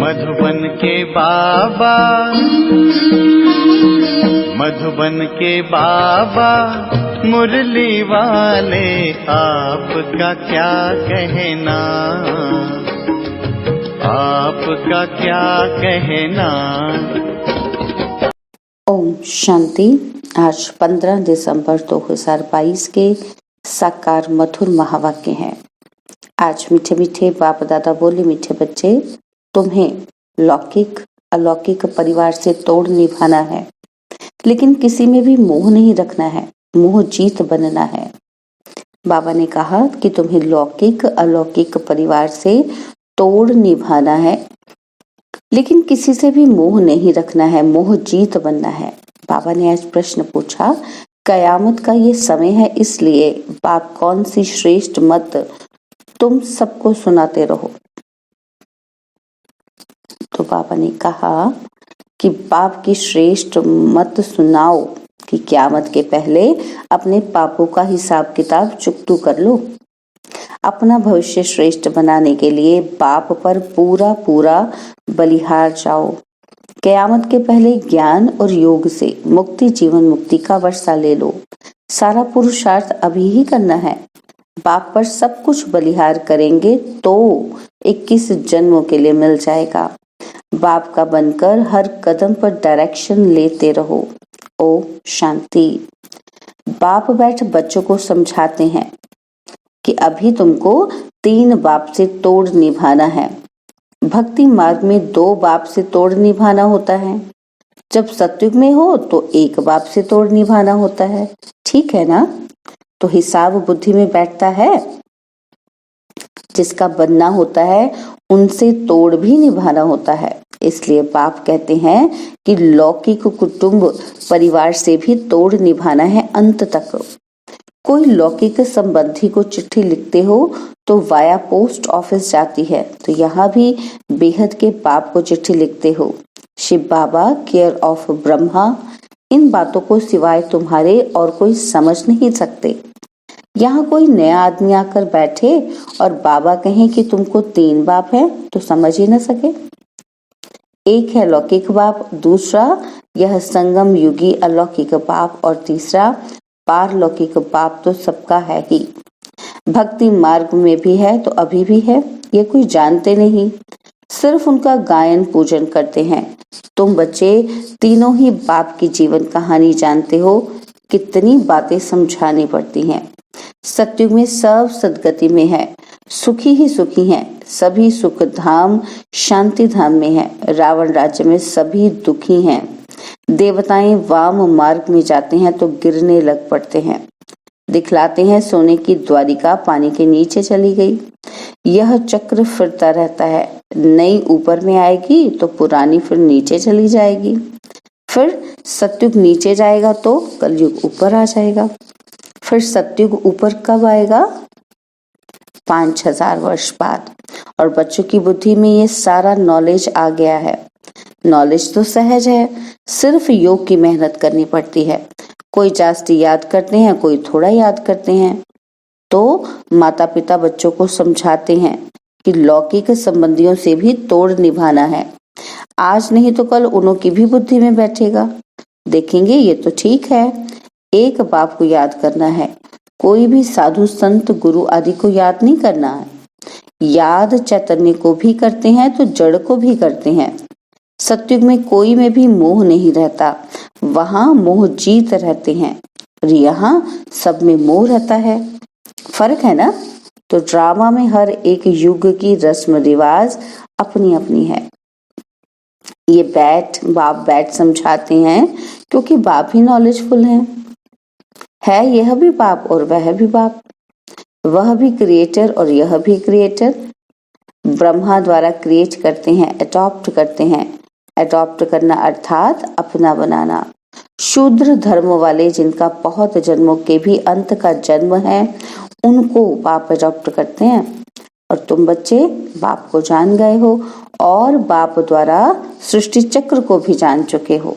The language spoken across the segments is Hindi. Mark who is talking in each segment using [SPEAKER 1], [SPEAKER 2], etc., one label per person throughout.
[SPEAKER 1] मधुबन के बाबा, मधुबन के बाबा मुरली वाले, आपका क्या कहना, आपका क्या कहना।
[SPEAKER 2] ओम शांति। आज 15 दिसंबर 2022 के साकार मधुर महावाक्य हैं। आज मीठे मीठे बाप दादा बोले, मीठे बच्चे, तुम्हें लौकिक अलौकिक परिवार से तोड़ निभाना है, लेकिन किसी में भी मोह नहीं रखना है, मोह जीत बनना है। बाबा ने कहा कि तुम्हें लौकिक अलौकिक परिवार से तोड़ निभाना है, लेकिन किसी से भी मोह नहीं रखना है, मोह जीत बनना है। बाबा ने आज प्रश्न पूछा, कयामत का ये समय है, इसलिए बाप कौन सी श्रेष्ठ मत तुम सबको सुनाते रहो। तो बाबा ने कहा कि बाप की श्रेष्ठ मत सुनाओ कि क़यामत के पहले अपने पापों का हिसाब किताब चुकतू कर लो। अपना भविष्य श्रेष्ठ बनाने के लिए बाप पर पूरा पूरा बलिहार जाओ। क़यामत के पहले ज्ञान और योग से मुक्ति, जीवन मुक्ति का वर्षा ले लो। सारा पुरुषार्थ अभी ही करना है। बाप पर सब कुछ बलिहार करेंगे तो 21 जन्मों के लिए मिल जाएगा। बाप का बनकर हर कदम पर डायरेक्शन लेते रहो। ओम शांति। बाप बैठ बच्चों को समझाते हैं कि अभी तुमको 3 बाप से तोड़ निभाना है। भक्ति मार्ग में 2 बाप से तोड़ निभाना होता है। जब सत्युग में हो तो 1 बाप से तोड़ निभाना होता है। ठीक है ना? तो हिसाब बुद्धि में बैठता है। जिसका बनना होता है उनसे तोड़ भी निभाना होता है। इसलिए बाप कहते हैं कि लौकिक कुटुंब परिवार से भी तोड़ निभाना है अंत तक। कोई लौकिक संबंधी को चिट्ठी लिखते हो तो वाया पोस्ट ऑफिस जाती है, तो यहाँ भी बेहद के बाप को चिट्ठी लिखते हो। शिव बाबा, केयर ऑफ ब्रह्मा, इन बातों को सिवाय तुम्हारे और कोई समझ नहीं सकते। यहाँ कोई नया आदमी आकर बैठे और बाबा कहें कि तुमको 3 बाप है तो समझ ही न सके। एक है लौकिक बाप, दूसरा यह संगम युगी अलौकिक बाप, और तीसरा पारलौकिक बाप तो सबका है ही। भक्ति मार्ग में भी है तो अभी भी है। ये कोई जानते नहीं, सिर्फ उनका गायन पूजन करते हैं। तुम बच्चे तीनों ही बाप की जीवन कहानी जानते हो। कितनी बातें समझानी पड़ती हैं। सत्युग में सब सदगति में है, सुखी ही सुखी हैं। सभी सुख धाम शांति धाम में है। रावण राज्य में सभी दुखी हैं। देवताएं वाम मार्ग में जाते हैं तो गिरने लग पड़ते हैं। दिखलाते हैं सोने की द्वारिका पानी के नीचे चली गई। यह चक्र फिरता रहता है। नई ऊपर में आएगी तो पुरानी फिर नीचे चली जाएगी। फिर सत्युग नीचे जाएगा तो कलयुग ऊपर आ जाएगा। फिर सत्युग ऊपर कब आएगा? 5000 वर्ष बाद। और बच्चों की बुद्धि में ये सारा नॉलेज आ गया है। नॉलेज तो सहज है, सिर्फ योग की मेहनत करनी पड़ती है। कोई जास्ती याद करते हैं, कोई थोड़ा याद करते हैं। तो माता पिता बच्चों को समझाते हैं कि लौकिक संबंधियों से भी तोड़ निभाना है। आज नहीं तो कल उन्हों की भी बुद्धि में बैठेगा। देखेंगे ये तो ठीक है, एक बाप को याद करना है। कोई भी साधु संत गुरु आदि को याद नहीं करना है। याद चैतन्य को भी करते हैं तो जड़ को भी करते हैं। सत्युग में कोई में भी मोह नहीं रहता, वहां मोह जीत रहते हैं, और यहाँ सब में मोह रहता है। फर्क है ना? तो ड्रामा में हर एक युग की रस्म रिवाज अपनी अपनी है। ये बाप बैठ समझाते हैं क्योंकि बाप ही नॉलेजफुल है यह भी बाप और वह भी बाप। वह भी क्रिएटर और यह भी क्रिएटर। ब्रह्मा द्वारा क्रिएट करते हैं, अडॉप्ट करते हैं। अडॉप्ट करना अर्थात अपना बनाना। शूद्र धर्म वाले जिनका बहुत जन्मों के भी अंत का जन्म है, उनको बाप अडॉप्ट करते हैं। और तुम बच्चे बाप को जान गए हो और बाप द्वारा सृष्टि चक्र को भी जान चुके हो।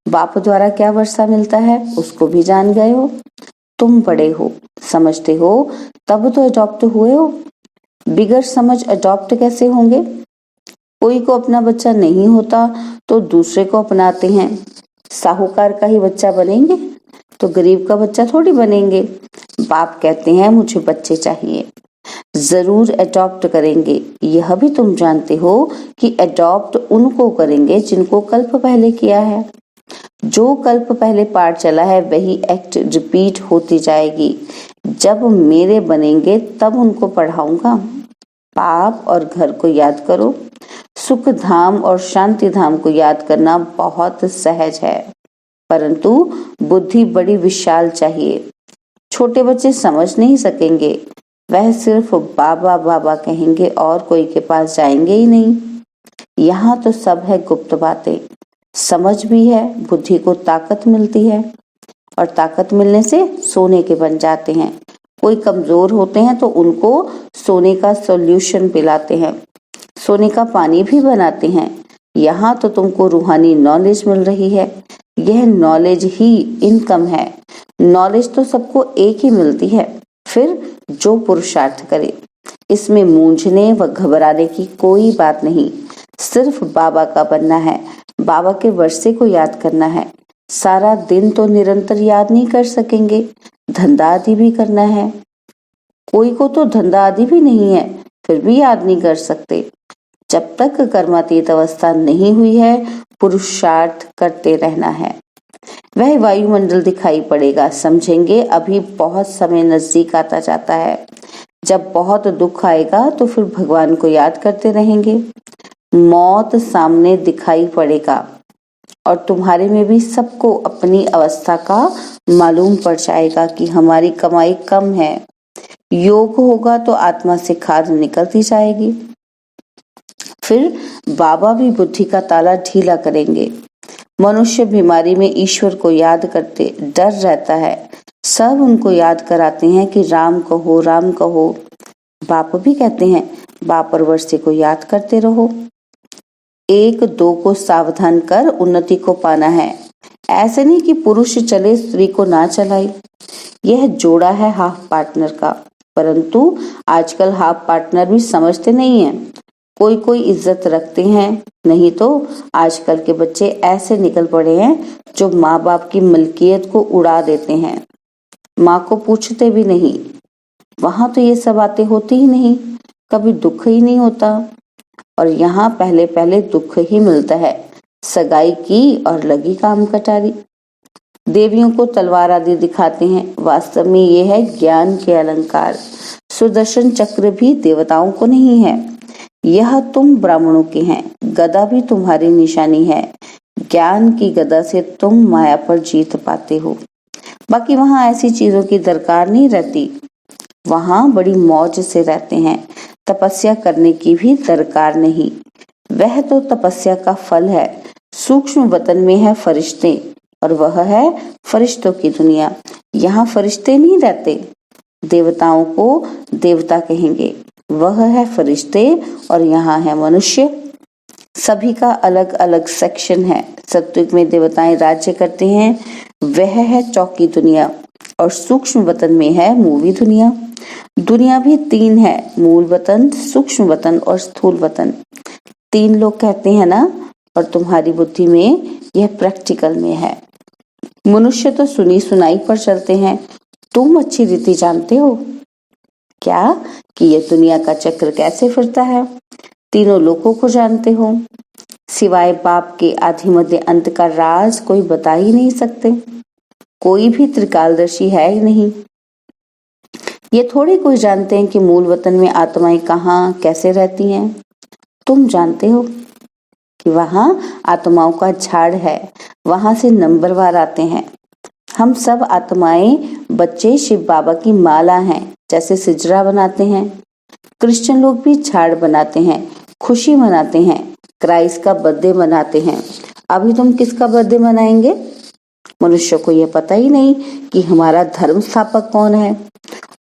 [SPEAKER 2] बाप द्वारा क्या वर्षा मिलता है उसको भी जान गए हो। तुम बड़े हो, समझते हो, तब तो अडॉप्ट हुए हो। बिगर समझ अडॉप्ट कैसे होंगे? कोई को अपना बच्चा नहीं होता तो दूसरे को अपनाते हैं। साहूकार का ही बच्चा बनेंगे तो गरीब का बच्चा थोड़ी बनेंगे। बाप कहते हैं मुझे बच्चे चाहिए, जरूर अडॉप्ट करेंगे। यह भी तुम जानते हो कि अडॉप्ट उनको करेंगे जिनको कल्प पहले किया है। जो कल्प पहले पाठ चला है वही एक्ट रिपीट होती जाएगी। जब मेरे बनेंगे तब उनको पढ़ाऊंगा। पाप और घर को याद करो। सुख धाम और शांति धाम को याद करना बहुत सहज है, परंतु बुद्धि बड़ी विशाल चाहिए। छोटे बच्चे समझ नहीं सकेंगे, वह सिर्फ बाबा बाबा कहेंगे और कोई के पास जाएंगे ही नहीं। यहाँ तो सब है गुप्त बातें। समझ भी है, बुद्धि को ताकत मिलती है और ताकत मिलने से सोने के बन जाते हैं। कोई कमजोर होते हैं तो उनको सोने का सॉल्यूशन पिलाते हैं, सोने का पानी भी बनाते हैं। यहाँ तो तुमको रूहानी नॉलेज मिल रही है। यह नॉलेज ही इनकम है। नॉलेज तो सबको एक ही मिलती है, फिर जो पुरुषार्थ करे। इसमें मूंझने व घबराने की कोई बात नहीं। सिर्फ बाबा का बनना है, बाबा के वर्षे को याद करना है। सारा दिन तो निरंतर याद नहीं कर सकेंगे, धंधा आदि भी करना है। कोई को तो धंधा आदि भी नहीं है, फिर भी याद नहीं कर सकते। जब तक कर्मातीत अवस्था नहीं हुई है, पुरुषार्थ करते रहना है। वह वायुमंडल दिखाई पड़ेगा, समझेंगे अभी बहुत समय नजदीक आता जाता है। जब बहुत दुख आएगा तो फिर भगवान को याद करते रहेंगे। मौत सामने दिखाई पड़ेगा और तुम्हारे में भी सबको अपनी अवस्था का मालूम पड़ जाएगा कि हमारी कमाई कम है। योग होगा तो आत्मा से खाद निकलती जाएगी। फिर बाबा भी बुद्धि का ताला ढीला करेंगे। मनुष्य बीमारी में ईश्वर को याद करते डर रहता है। सब उनको याद कराते हैं कि राम कहो, राम कहो। बाप भी कहते हैं बाप और वर्षे को याद करते रहो। एक दो को सावधान कर उन्नति को पाना है। ऐसे नहीं कि पुरुष चले स्त्री को ना चलाए। यह जोड़ा है हाफ पार्टनर का, परंतु आजकल हाफ पार्टनर भी समझते नहीं है। कोई कोई इज्जत रखते हैं, नहीं तो आजकल के बच्चे ऐसे निकल पड़े हैं जो माँ बाप की मलकियत को उड़ा देते हैं। माँ को पूछते भी नहीं। वहां तो ये सब बातें होती ही नहीं, कभी दुख ही नहीं होता। और यहाँ पहले पहले दुख ही मिलता है। सगाई की और लगी काम कटारी। देवियों को तलवार आदि दिखाते हैं, वास्तव में ये है ज्ञान के अलंकार। सुदर्शन चक्र भी देवताओं को नहीं है, यह तुम ब्राह्मणों के हैं। गदा भी तुम्हारी निशानी है। ज्ञान की गदा से तुम माया पर जीत पाते हो। बाकी वहां ऐसी चीजों की दरकार नहीं रहती, वहां बड़ी मौज से रहते हैं। तपस्या करने की भी दरकार नहीं, वह तो तपस्या का फल है। सूक्ष्म वतन में है फरिश्ते और वह है फरिश्तों की दुनिया। यहाँ फरिश्ते नहीं रहते, देवताओं को देवता कहेंगे, वह है फरिश्ते और यहाँ है मनुष्य। सभी का अलग अलग सेक्शन है। सत्युग में देवताएं राज्य करते हैं, वह है चौकी दुनिया। और सूक्ष्म वतन में है मूवी दुनिया। दुनिया भी तीन है, मूल वतन, सूक्ष्म वतन और स्थूल वतन। तीन लोग कहते हैं ना, और तुम्हारी बुद्धि में यह प्रैक्टिकल में है। मनुष्य तो सुनी सुनाई पर चलते हैं, तुम अच्छी रीति जानते हो क्या कि यह दुनिया का चक्र कैसे फिरता है? तीनों लोगों को जानते हो, सिवाय बाप के आदि मध्य अंत का राज कोई बता ही नहीं सकते। कोई भी त्रिकालदर्शी है ही नहीं। ये थोड़ी कोई जानते हैं कि मूल वतन में आत्माएं कहाँ कैसे रहती हैं। तुम जानते हो कि वहां आत्माओं का झाड़ है, वहां से नंबरवार आते हैं। हम सब आत्माएं बच्चे शिव बाबा की माला हैं, जैसे सिजरा बनाते हैं। क्रिश्चियन लोग भी झाड़ बनाते हैं, खुशी मनाते हैं, क्राइस्ट का बर्थडे मनाते हैं। अभी तुम किसका बर्थडे मनाएंगे? मनुष्य को यह पता ही नहीं कि हमारा धर्म स्थापक कौन है,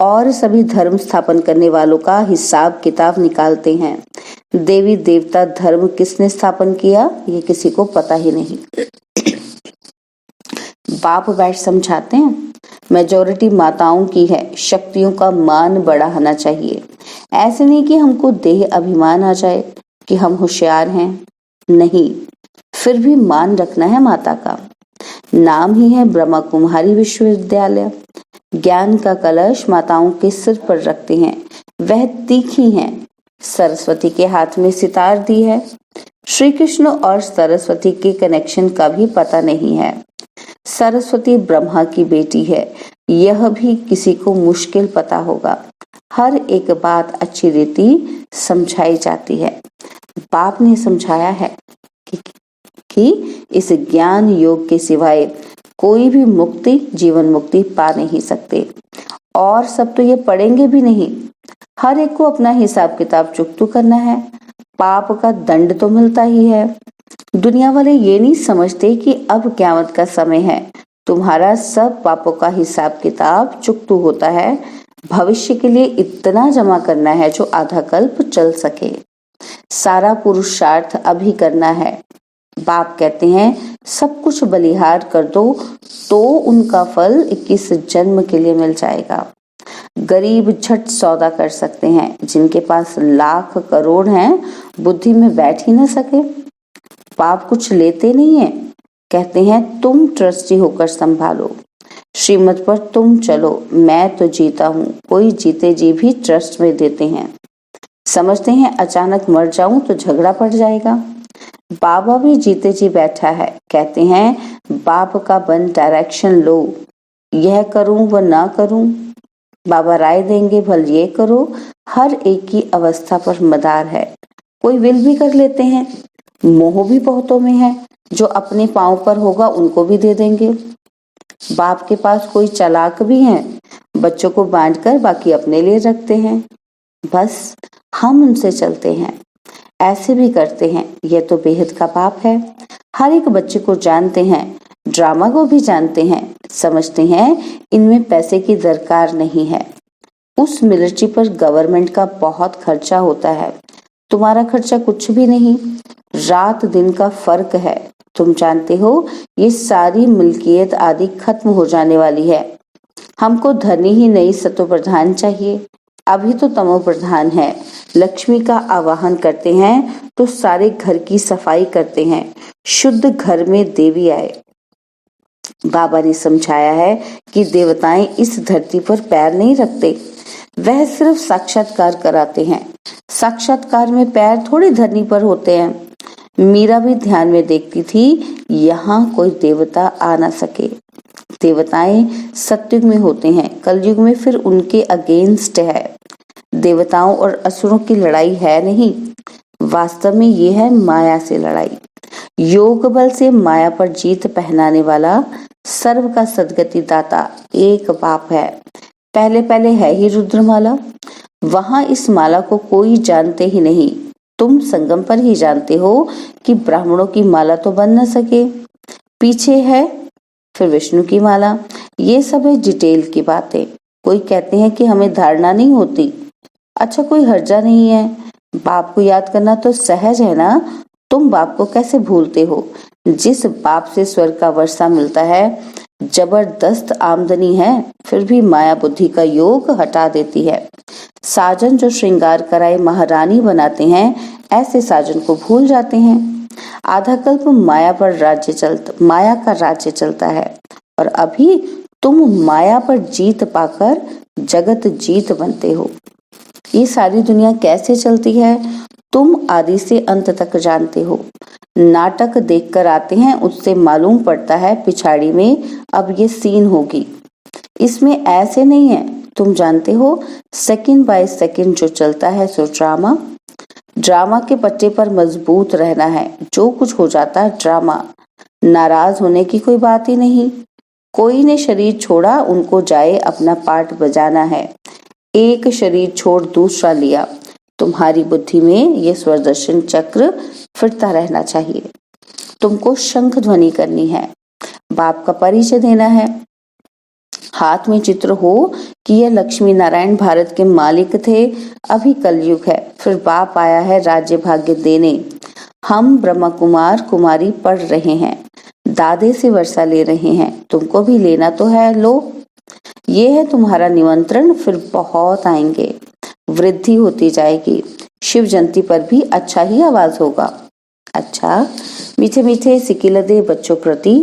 [SPEAKER 2] और सभी धर्म स्थापन करने वालों का हिसाब किताब निकालते हैं। देवी देवता धर्म किसने स्थापन किया ये किसी को पता ही नहीं। बाप बैठ समझाते हैं, मेजॉरिटी माताओं की है, शक्तियों का मान बढ़ाना चाहिए। ऐसे नहीं कि हमको देह अभिमान आ जाए। कि हम होशियार हैं? नहीं, फिर भी मान रखना है माता का। नाम ही है ब्रह्मा कुमारी विश्वविद्यालय। ज्ञान का कलश माताओं के सिर पर रखते हैं, वह तीखी हैं। सरस्वती के हाथ में सितार दी है। श्री कृष्ण और सरस्वती के कनेक्शन का भी पता नहीं है। सरस्वती ब्रह्मा की बेटी है, यह भी किसी को मुश्किल पता होगा। हर एक बात अच्छी रीति समझाई जाती है। बाप ने समझाया है कि इस ज्ञान योग के सिवाय कोई भी मुक्ति, जीवन मुक्ति पा नहीं सकते। और सब तो ये पढ़ेंगे भी नहीं। हर एक को अपना हिसाब किताब चुकता करना है। पाप का दंड तो मिलता ही है। दुनिया वाले ये नहीं समझते कि अब क़यामत का समय है। तुम्हारा सब पापों का हिसाब किताब चुकता होता है। भविष्य के लिए इतना जमा करना है जो आधा कल्प चल सके। सारा पुरुषार्थ अभी करना है। बाप कहते हैं सब कुछ बलिहार कर दो तो उनका फल 21 जन्म के लिए मिल जाएगा। गरीब झट सौदा कर सकते हैं, जिनके पास लाख करोड़ हैं बुद्धि में बैठ ही न सके। बाप कुछ लेते नहीं है, कहते हैं तुम ट्रस्टी होकर संभालो, श्रीमत पर तुम चलो, मैं तो जीता हूँ। कोई जीते जी भी ट्रस्ट में देते हैं। समझते हैं अचानक मर जाऊं तो झगड़ा पड़ जाएगा। बाबा भी जीते जी बैठा है, कहते हैं बाप का बन डायरेक्शन लो, यह करूं व ना करूं। बाबा राय देंगे भल ये करो। हर एक की अवस्था पर मदार है। कोई विल भी कर लेते हैं। मोह भी बहुतों में है, जो अपने पांव पर होगा उनको भी दे देंगे। बाप के पास कोई चालाक भी है, बच्चों को बांटकर बाकी अपने लिए रखते हैं। बस हम उनसे चलते हैं, ऐसे भी करते हैं। यह तो बेहद का पाप है। हर एक बच्चे को जानते हैं, ड्रामा को भी जानते हैं, समझते हैं इनमें पैसे की दरकार नहीं है। उस मिलिट्री पर गवर्नमेंट का बहुत खर्चा होता है, तुम्हारा खर्चा कुछ भी नहीं। रात दिन का फर्क है। तुम जानते हो ये सारी मिल्कियत आदि खत्म हो जाने वाली है। हमको धनी ही नहीं सतो प्रधान चाहिए। अभी तो तमो प्रधान है। लक्ष्मी का आवाहन करते हैं तो सारे घर की सफाई करते हैं। शुद्ध घर में देवी आए। बाबा ने समझाया है कि देवताएं इस धरती पर पैर नहीं रखते, वह सिर्फ साक्षात्कार कराते हैं। साक्षात्कार में पैर थोड़ी धरनी पर होते हैं। मीरा भी ध्यान में देखती थी, यहाँ कोई देवता आ ना सके। देवताएं सतयुग में होते हैं, कलयुग में फिर उनके अगेंस्ट है। देवताओं और असुरों की लड़ाई है नहीं, वास्तव में ये है माया से लड़ाई। योग बल से माया पर जीत पहनाने वाला सर्व का सदगति दाता एक बाप है। पहले पहले है ही रुद्रमाला। वहां इस माला को कोई जानते ही नहीं। तुम संगम पर ही जानते हो कि ब्राह्मणों की माला तो बन न सके। पीछे है फिर विष्णु की माला। ये सब है डिटेल की बातें। कोई कहते हैं कि हमें धारणा नहीं होती। अच्छा, कोई हर्जा नहीं है। बाप को याद करना तो सहज है ना। तुम बाप को कैसे भूलते हो? जिस बाप से स्वर्ग का वर्षा मिलता है, जबरदस्त आमदनी है, फिर भी माया बुद्धि का योग हटा देती है। साजन जो श्रृंगार कराए महारानी बनाते हैं, ऐसे साजन को भूल जाते हैं। आधा कल्प माया का राज्य चलता है और अभी तुम माया पर जीत पाकर जगत जीत बनते हो। ये सारी दुनिया कैसे चलती है तुम आदि से अंत तक जानते हो। नाटक देखकर आते हैं, उससे मालूम पड़ता है पिछाड़ी में अब ये सीन होगी। इसमें ऐसे नहीं है। तुम जानते हो सेकंड बाय सेकंड जो चलता है सो ड्रामा। ड्रामा के पट्टे पर मजबूत रहना है। जो कुछ हो जाता है ड्रामा। नाराज होने की कोई बात ही नहीं। कोई ने शरीर छोड़ा, उनको जाए अपना पार्ट बजाना है। एक शरीर छोड़ दूसरा लिया। तुम्हारी बुद्धि में ये स्वरदर्शन चक्र फिरता रहना चाहिए। तुमको शंख ध्वनि करनी है, बाप का परिचय देना है। हाथ में चित्र हो कि यह लक्ष्मी नारायण भारत के मालिक थे। अभी कलयुग है, फिर बाप आया है राज्य भाग्य देने। हम ब्रह्मा कुमार कुमारी पढ़ रहे हैं, दादे से वर्षा ले रहे हैं। तुमको भी लेना तो है, लो। ये है तुम्हारा निमंत्रण। फिर बहुत आएंगे, वृद्धि होती जाएगी। शिव जयंती पर भी अच्छा ही आवाज होगा। अच्छा, मीठे मीठे सिकिलदे बच्चों प्रति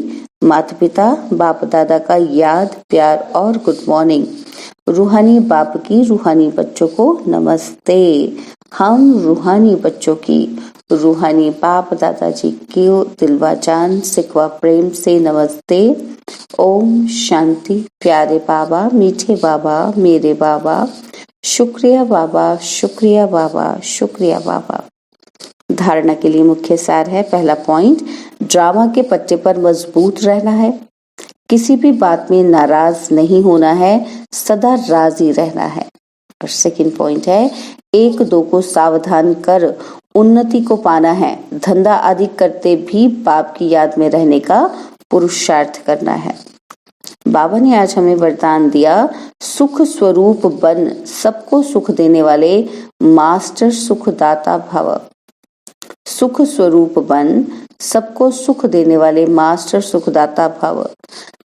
[SPEAKER 2] माता पिता बाप दादा का याद प्यार और गुड मॉर्निंग। रूहानी बाप की रूहानी बच्चों को नमस्ते। हम रूहानी बच्चों की रूहानी बाप दादाजी की दिलवा जान सिकवा प्रेम से नमस्ते। ओम शांति। प्यारे बाबा, मीठे बाबा, मेरे बाबा, शुक्रिया बाबा, शुक्रिया बाबा, शुक्रिया बाबा। धारणा के लिए मुख्य सार है। पहला पॉइंट, ड्रामा के पट्टे पर मजबूत रहना है, किसी भी बात में नाराज नहीं होना है, सदा राजी रहना है। और सेकंड पॉइंट है, एक दो को सावधान कर उन्नति को पाना है, धंधा आदि करते भी बाप की याद में रहने का पुरुषार्थ करना है। बाबा ने आज हमें वरदान दिया, सुख स्वरूप बन सबको सुख देने वाले मास्टर सुखदाता भव। सुख स्वरूप बन सबको सुख देने वाले मास्टर सुखदाता भव।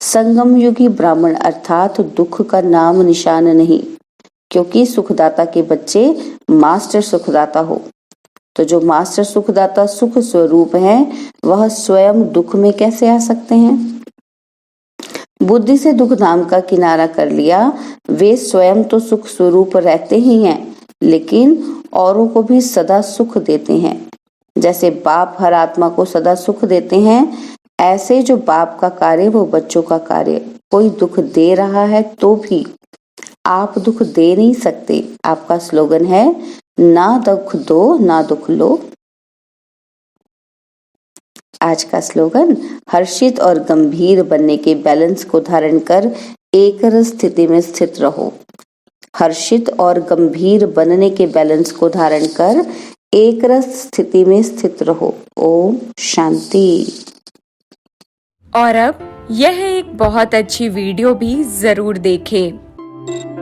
[SPEAKER 2] संगम युगी ब्राह्मण अर्थात दुख का नाम निशान नहीं, क्योंकि सुखदाता के बच्चे मास्टर सुखदाता हो। तो जो मास्टर सुखदाता सुख स्वरूप है, वह स्वयं दुख में कैसे आ सकते हैं? बुद्धि से दुख नाम का किनारा कर लिया। वे स्वयं तो सुख स्वरूप रहते ही हैं, लेकिन औरों को भी सदा सुख देते हैं। जैसे बाप हर आत्मा को सदा सुख देते हैं, ऐसे जो बाप का कार्य वो बच्चों का कार्य। कोई दुख दे रहा है तो भी आप दुख दे नहीं सकते। आपका स्लोगन है, ना दुख दो ना दुख लो। आज का स्लोगन, हर्षित और गंभीर बनने के बैलेंस को धारण कर एक रस स्थिति में स्थित रहो। हर्षित और गंभीर बनने के बैलेंस को धारण कर एक रस स्थिति में स्थित रहो। ओम शांति।
[SPEAKER 3] और अब यह एक बहुत अच्छी वीडियो भी जरूर देखें।